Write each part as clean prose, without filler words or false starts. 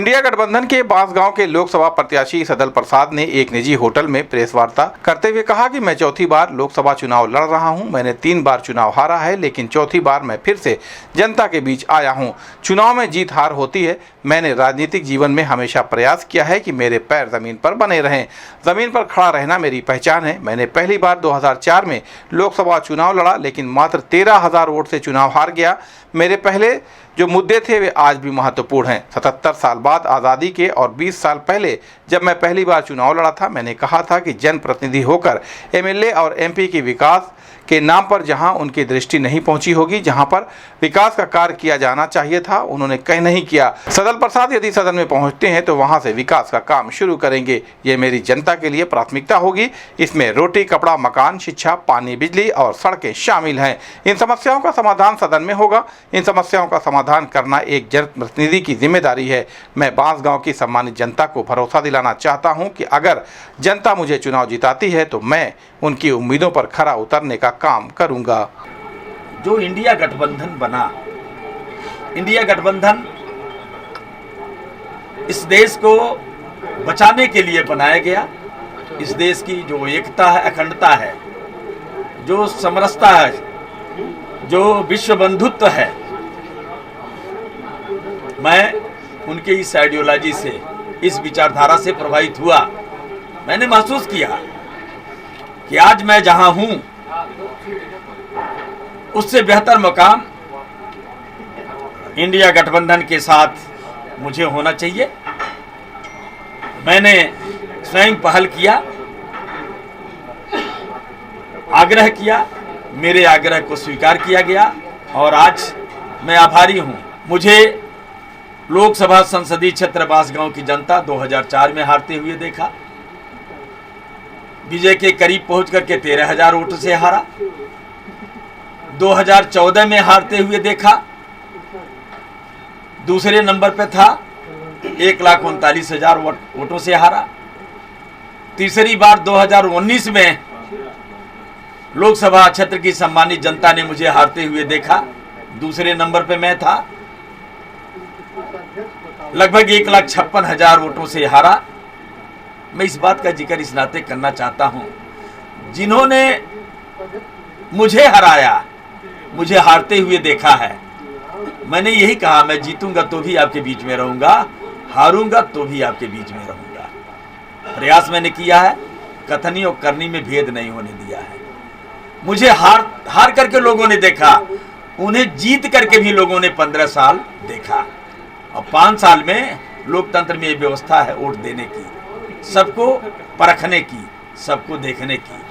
India गठबंधन के बांसगांव के लोकसभा प्रत्याशी सदल प्रसाद ने एक निजी होटल में प्रेस वार्ता करते हुए कहा कि मैं चौथी बार लोकसभा चुनाव लड़ रहा हूं। मैंने 3 बार चुनाव हारा है, लेकिन चौथी बार मैं फिर से जनता के बीच आया हूं। चुनाव में जीत हार होती है। मैंने राजनीतिक जीवन में हमेशा प्रयास किया है कि मेरे पैर जमीन पर बने रहें। जमीन पर खड़ा रहना मेरी पहचान है। मैंने पहली बार 2004 में लोकसभा चुनाव लड़ा, लेकिन मात्र 13,000 वोट से चुनाव हार गया। मेरे पहले जो मुद्दे थे वे आज भी महत्वपूर्ण हैं। 77 साल बाद आज़ादी के और 20 साल पहले जब मैं पहली बार चुनाव लड़ा था, मैंने कहा था कि जनप्रतिनिधि होकर एमएलए और एमपी के विकास के नाम पर जहां उनकी दृष्टि नहीं पहुंची होगी, जहां पर विकास का कार्य किया जाना चाहिए था, उन्होंने कहीं नहीं किया। सदल प्रसाद यदि सदन में पहुंचते हैं तो वहां से विकास का काम शुरू करेंगे। ये मेरी जनता के लिए प्राथमिकता होगी। इसमें रोटी, कपड़ा, मकान, शिक्षा, पानी, बिजली और सड़कें शामिल हैं। इन समस्याओं का समाधान सदन में होगा। इन समस्याओं का समाधान करना एक जनप्रतिनिधि की जिम्मेदारी है। मैं बांसगांव की सम्मानित जनता को भरोसा दिलाना चाहता हूं कि अगर जनता मुझे चुनाव जिताती है तो मैं उनकी उम्मीदों पर खरा उतरने का काम करूंगा। जो इंडिया गठबंधन बना, इंडिया गठबंधन इस देश को बचाने के लिए बनाया गया। इस देश की जो एकता है, अखंडता है, जो समरसता है, जो विश्व बंधुत्व है, मैं उनके इस आइडियोलॉजी से, इस विचारधारा से प्रभावित हुआ। मैंने महसूस किया कि आज मैं जहां हूं उससे बेहतर मकाम इंडिया गठबंधन के साथ मुझे होना चाहिए। मैंने स्वयं पहल किया, आग्रह किया, मेरे आग्रह को स्वीकार किया गया और आज मैं आभारी हूं। मुझे लोकसभा संसदीय क्षेत्र बांसगांव की जनता 2004 में हारते हुए देखा, विजय के करीब पहुंच करके 13,000 वोट से हारा। 2014 में हारते हुए देखा, दूसरे नंबर पे था, 1,39,000 वोटों से हारा। तीसरी बार 2019 में लोकसभा क्षेत्र की सम्मानित जनता ने मुझे हारते हुए देखा, दूसरे नंबर पे मैं था, लगभग 1,56,000 वोटों से हारा। मैं इस बात का जिक्र इस नाते करना चाहता हूं, जिन्होंने मुझे हराया, मुझे हारते हुए देखा है। मैंने यही कहा, मैं जीतूंगा तो भी आपके बीच में रहूंगा, हारूंगा तो भी आपके बीच में रहूंगा। प्रयास मैंने किया है, कथनी और करनी में भेद नहीं होने दिया है। मुझे हार करके लोगों ने देखा, उन्हें जीत करके भी लोगों ने 15 साल देखा और 5 साल में लोकतंत्र में ये व्यवस्था है वोट देने की, सबको परखने की, सबको देखने की।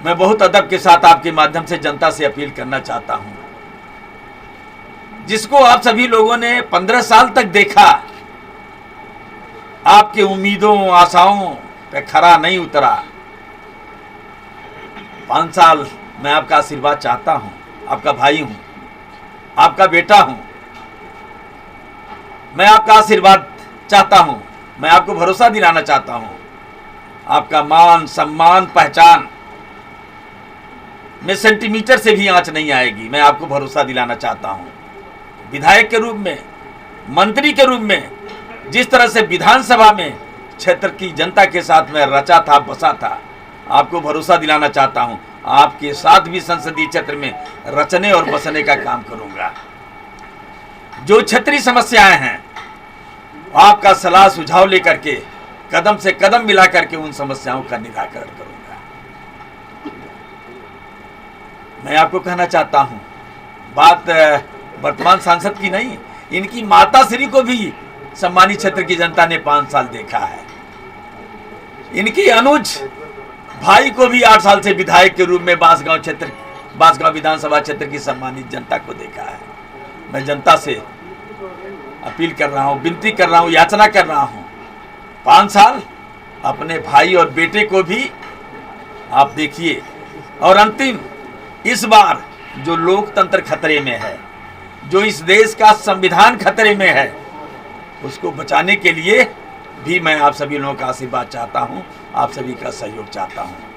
मैं बहुत अदब के साथ आपके माध्यम से जनता से अपील करना चाहता हूं, जिसको आप सभी लोगों ने 15 साल तक देखा, आपके उम्मीदों, आशाओं पे खरा नहीं उतरा। 5 साल मैं आपका आशीर्वाद चाहता हूं, आपका भाई हूं, आपका बेटा हूं। मैं आपका आशीर्वाद चाहता हूं, मैं आपको भरोसा दिलाना चाहता हूं। आपका मान, सम्मान, पहचान में सेंटीमीटर से भी आंच नहीं आएगी। मैं आपको भरोसा दिलाना चाहता हूं। विधायक के रूप में, मंत्री के रूप में, जिस तरह से विधानसभा में क्षेत्र की जनता के साथ में रचा था, बसा था, आपको भरोसा दिलाना चाहता हूं। आपके साथ भी संसदीय क्षेत्र में रचने और बसने का काम करूंगा। जो क्षेत्रीय समस्याएं हैं, आपका सलाह सुझाव लेकर के, कदम से कदम मिला करके उन समस्याओं का निराकरण करूंगा। मैं आपको कहना चाहता हूं, बात वर्तमान सांसद की नहीं, इनकी माता श्री को भी सम्मानित क्षेत्र की जनता ने 5 साल देखा है। इनकी अनुज भाई को भी 8 साल से विधायक के रूप में बांसगांव विधानसभा क्षेत्र की सम्मानित जनता को देखा है। मैं जनता से अपील कर रहा हूं, विनती कर रहा हूं, याचना कर रहा हूं, 5 साल अपने भाई और बेटे को भी आप देखिए। और अंतिम, इस बार जो लोकतंत्र खतरे में है, जो इस देश का संविधान खतरे में है, उसको बचाने के लिए भी मैं आप सभी लोगों का आशीर्वाद चाहता हूं, आप सभी का सहयोग चाहता हूं।